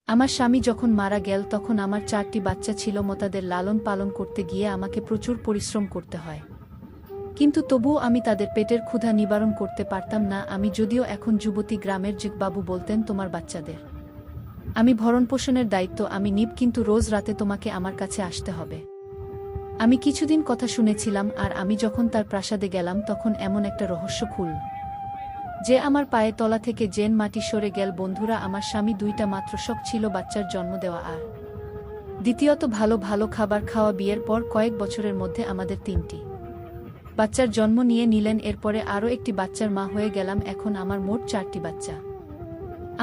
আমার স্বামী যখন মারা গেল তখন আমার 4টি বাচ্চা ছিল, তাদের লালন পালন করতে গিয়ে আমাকে প্রচুর পরিশ্রম করতে হয়। কিন্তু তবুও আমি তাদের পেটের ক্ষুধা নিবারণ করতে পারতাম না। আমি যদিও এখন যুবতী, গ্রামের যে বাবু বলতেন তোমার বাচ্চাদের আমি ভরণপোষণের দায়িত্ব আমি নিব, কিন্তু রোজ রাতে তোমাকে আমার কাছে আসতে হবে। আমি কিছুদিন কথা শুনেছিলাম, আর আমি যখন তার প্রাসাদে গেলাম তখন এমন একটা রহস্য খুল যে আমার পায়ে তলা থেকে জেন মাটি সরে গেল। বন্ধুরা, আমার স্বামী 2টা মাত্র শখ ছিল, বাচ্চার জন্ম দেওয়া আর দ্বিতীয়ত ভালো ভালো খাবার খাওয়া। বিয়ের পর কয়েক বছরের মধ্যে আমাদের 3টি বাচ্চার জন্ম নিয়ে নিলেন। এরপরে আরও একটি বাচ্চার মা হয়ে গেলাম। এখন আমার মোট 4টি বাচ্চা।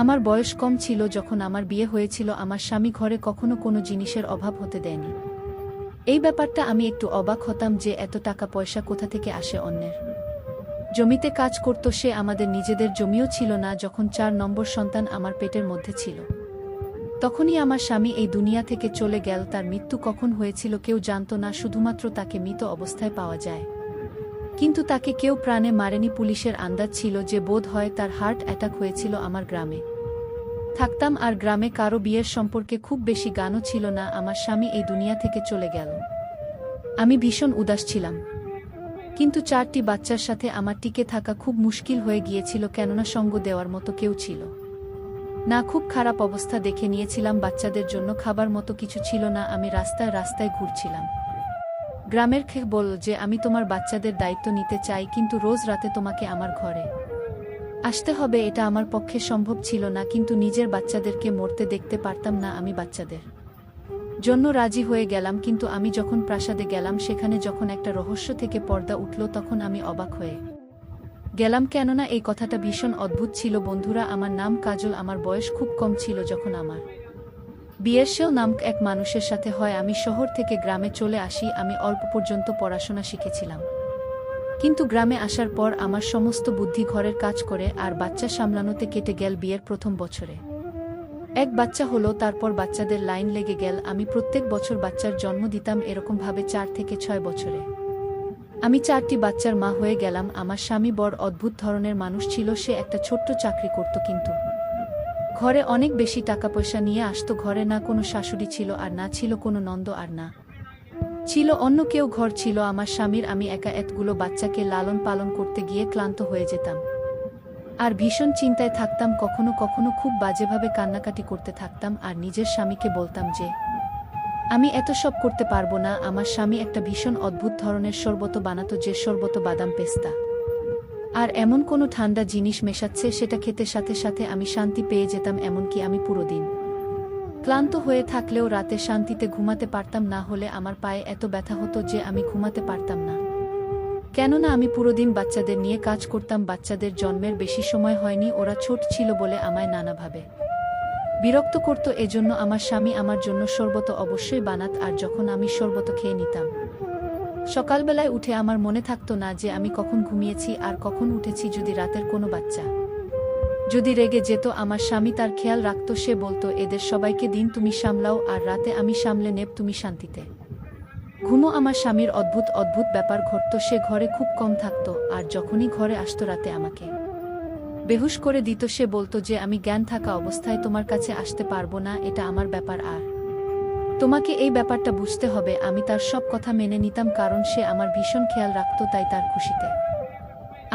আমার বয়স কম ছিল যখন আমার বিয়ে হয়েছিল। আমার স্বামী ঘরে কখনো কোনো জিনিসের অভাব হতে দেয়নি। এই ব্যাপারটা আমি একটু অবাক হতাম যে এত টাকা পয়সা কোথা থেকে আসে। অন্যের জমিতে কাজ করত সে, আমাদের নিজেদের জমিও ছিল না। যখন 4 নম্বর সন্তান আমার পেটের মধ্যে ছিল তখনই আমার স্বামী এই দুনিয়া থেকে চলে গেল। তার মৃত্যু কখন হয়েছিল কেউ জানত না, শুধুমাত্র তাকে মৃত অবস্থায় পাওয়া যায়। কিন্তু তাকে কেউ প্রাণে মারেনি। পুলিশের আন্দাজ ছিল যে বোধ হয় তার হার্ট অ্যাটাক হয়েছিল। আমার গ্রামে থাকতাম, আর গ্রামে কারো বিয়ের সম্পর্কে খুব বেশি গানও ছিল না। আমার স্বামী এই দুনিয়া থেকে চলে গেল। আমি ভীষণ উদাস ছিলাম, কিন্তু 4টি বাচ্চার সাথে আমার টিকে থাকা খুব মুশকিল হয়ে গিয়েছিল, কেননা সঙ্গ দেওয়ার মতো কেউ ছিল না। খুব খারাপ অবস্থা দেখে নিয়েছিলাম। বাচ্চাদের জন্য খাবার মতো কিছু ছিল না। আমি রাস্তায় রাস্তায় ঘুরছিলাম। গ্রামের খেয়ে বলল যে আমি তোমার বাচ্চাদের দায়িত্ব নিতে চাই, কিন্তু রোজ রাতে তোমাকে আমার ঘরে আসতে হবে। এটা আমার পক্ষে সম্ভব ছিল না, কিন্তু নিজের বাচ্চাদেরকে মরতে দেখতে পারতাম না। আমি বাচ্চাদের জন্য রাজি হয়ে গেলাম। কিন্তু আমি যখন প্রাসাদে গেলাম, সেখানে যখন একটা রহস্য থেকে পর্দা উঠল তখন আমি অবাক হয়ে গেলাম, কেননা এই কথাটা ভীষণ অদ্ভুত ছিল। বন্ধুরা, আমার নাম কাজল। আমার বয়স খুব কম ছিল যখন আমার বিয়ের। সেও নামক এক মানুষের সাথে হয়। আমি শহর থেকে গ্রামে চলে আসি। আমি অল্প পর্যন্ত পড়াশোনা শিখেছিলাম, কিন্তু গ্রামে আসার পর আমার সমস্ত বুদ্ধি ঘরের কাজ করে আর বাচ্চা সামলানোতে কেটে গেল। বিয়ের প্রথম বছরে এক বাচ্চা হলো, তারপর বাচ্চাদের লাইন লেগে গেল। আমি প্রত্যেক বছর বাচ্চার জন্ম দিতাম। এরকমভাবে 4 থেকে 6 বছরে আমি 4টি বাচ্চার মা হয়ে গেলাম। আমার স্বামী বড় অদ্ভুত ধরনের মানুষ ছিল। সে একটা ছোট্ট চাকরি করত, কিন্তু ঘরে অনেক বেশি টাকা পয়সা নিয়ে আসতো। ঘরে না কোনো শাশুড়ি ছিল, আর না ছিল কোনো নন্দ, আর না ছিল অন্য কেউ। ঘর ছিল আমার স্বামীর। আমি একা এতগুলো বাচ্চাকে লালন পালন করতে গিয়ে ক্লান্ত হয়ে যেতাম আর ভীষণ চিন্তায় থাকতাম। কখনো কখনো খুব বাজেভাবে কান্নাকাটি করতে থাকতাম আর নিজের স্বামীকে বলতাম যে আমি এত সব করতে পারবো না। আমার স্বামী একটা ভীষণ অদ্ভুত ধরনের শরবত বানাতো, যে শরবত বাদাম, পেস্তা আর এমন কোনো ঠান্ডা জিনিস মেশাচ্ছে, সেটা খেতে সাথে সাথে আমি শান্তি পেয়ে যেতাম। এমনকি আমি পুরো দিন ক্লান্ত হয়ে থাকলেও রাতে শান্তিতে ঘুমাতে পারতাম না। হলে আমার পায়ে এত ব্যথা হতো যে আমি ঘুমাতে পারতাম না, কেননা আমি পুরো দিন বাচ্চাদের নিয়ে কাজ করতাম। বাচ্চাদের জন্মের বেশি সময় হয়নি, ওরা ছোট ছিল বলে আমায় নানাভাবে বিরক্ত করত। এজন্য আমার স্বামী আমার জন্য শরবত অবশ্যই বানাত, আর যখন আমি শরবত খেয়ে নিতাম, সকালবেলায় উঠে আমার মনে থাকতো না যে আমি কখন ঘুমিয়েছি আর কখন উঠেছি। যদি রাতের কোনো বাচ্চা যদি রেগে যেত, আমার স্বামী তার খেয়াল রাখত। সে বলতো, এদের সবাইকে দিন তুমি সামলাও, আর রাতে আমি সামলে নেব, তুমি শান্তিতে ঘুমো। আমার স্বামীর অদ্ভুত অদ্ভুত ব্যাপার ঘটত। সে ঘরে খুব কম থাকত, আর যখনই ঘরে আসতো রাতে আমাকে বেহুশ করে দিত। সে বলতো যে আমি জ্ঞান থাকা অবস্থায় তোমার কাছে আসতে পারবো না, এটা আমার ব্যাপার, আর তোমাকে এই ব্যাপারটা বুঝতে হবে। আমি তার সব কথা মেনে নিতাম, কারণ সে আমার ভীষণ খেয়াল রাখত। তাই তার খুশিতে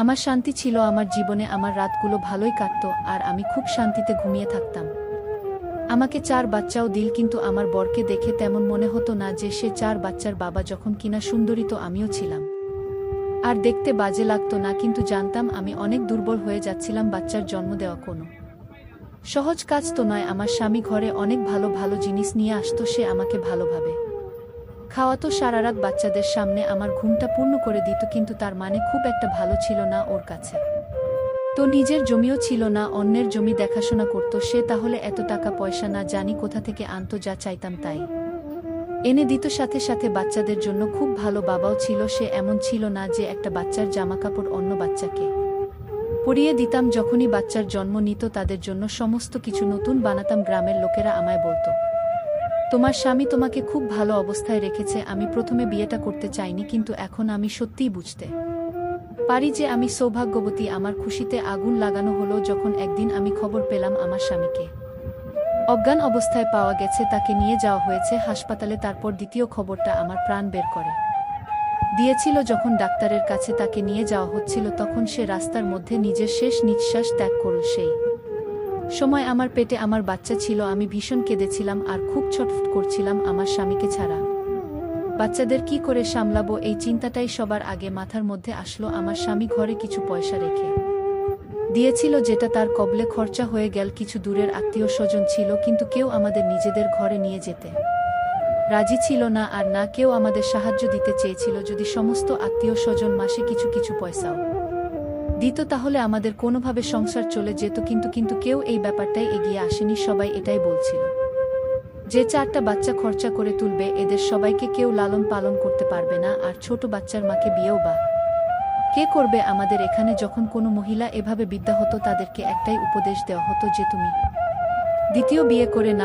আমার শান্তি ছিল। আমার জীবনে আমার রাতগুলো ভালোই কাটত, আর আমি খুব শান্তিতে ঘুমিয়ে থাকতাম। আমাকে 4 বাচ্চাও দিল, কিন্তু আমার বরকে দেখে তেমন মনে হতো না যে সে 4 বাচ্চার বাবা। যখন কিনা সুন্দরী তো আমিও ছিলাম, আর দেখতে বাজে লাগতো না, কিন্তু জানতাম আমি অনেক দুর্বল হয়ে যাচ্ছিলাম। বাচ্চার জন্ম দেওয়া কোনো সহজ কাজ তো নয়। আমার স্বামী ঘরে অনেক ভালো ভালো জিনিস নিয়ে আসতো। সে আমাকে ভালোভাবে খাওয়াতো সারারাত। বাচ্চাদের সামনে আমার ঘুমটা পূর্ণ করে দিত, কিন্তু তার মানে খুব একটা ভালো ছিল না ওর কাছে। তো নিজের জমিও ছিল না, অন্যের জমি দেখাশোনা করত সে। তাহলে এত টাকা পয়সা না জানি কোথা থেকে আনতো, যা চাইতাম তাই এনে দিত। সাথে সাথে বাচ্চাদের জন্য খুব ভালো বাবাও ছিল। সে এমন ছিল না যে একটা বাচ্চার জামাকাপড় অন্য বাচ্চাকে পরিয়ে দিতাম। যখনই বাচ্চার জন্ম নিত তাদের জন্য সমস্ত কিছু নতুন বানাতাম। গ্রামের লোকেরা আমায় বলতো, তোমার স্বামী তোমাকে খুব ভালো অবস্থায় রেখেছে। আমি প্রথমে বিয়েটা করতে চাইনি, কিন্তু এখন আমি সত্যিই বুঝতে পারি যে আমি সৌভাগ্যবতী। আমার খুশিতে আগুন লাগানো হলো যখন একদিন আমি খবর পেলাম আমার স্বামীকে অজ্ঞান অবস্থায় পাওয়া গেছে, তাকে নিয়ে যাওয়া হয়েছে হাসপাতালে। তারপর দ্বিতীয় খবরটা আমার প্রাণ বের করে দিয়েছিল। যখন ডাক্তারের কাছে তাকে নিয়ে যাওয়া হচ্ছিল, তখন সে রাস্তার মধ্যে নিজের শেষ নিঃশ্বাস ত্যাগ করল। সেই সময় আমার পেটে আমার বাচ্চা ছিল। আমি ভীষণ কেঁদেছিলাম আর খুব ছটফট করছিলাম আমার স্বামীকে ছাড়া। বাচ্চাদের কি করে সামলাবো, এই চিন্তাটাই সবার আগে মাথার মধ্যে আসলো। আমার স্বামী ঘরে কিছু পয়সা রেখে দিয়েছিল, যেটা তার কবলে খরচা হয়ে গেল। কিছু দূরের আত্মীয় স্বজন ছিল, কিন্তু কেউ আমাদের নিজেদের ঘরে নিয়ে যেতে রাজি ছিল না, আর না কেউ আমাদের সাহায্য দিতে চেয়েছিল। যদি সমস্ত আত্মীয় স্বজন মাসে কিছু কিছু পয়সাও দিত, তাহলে আমাদের কোনোভাবে সংসার চলে যেত। কিন্তু কেউ এই ব্যাপারটাই এগিয়ে আসেনি। সবাই এটাই বলছিল যে 4টা বাচ্চা খরচা করে তুলবে, এদের সবাইকে কেউ লালন পালন করতে পারবে না, আর ছোট বাচ্চার মাকে বিয়েও বা কে করবে। আমাদের এখানে যখন কোনো মহিলা এভাবে বিদ্যা হতো, তাদেরকে একটাই উপদেশ দেওয়া হতো যে তুমি দ্বিতীয় বিয়ে করে নাও।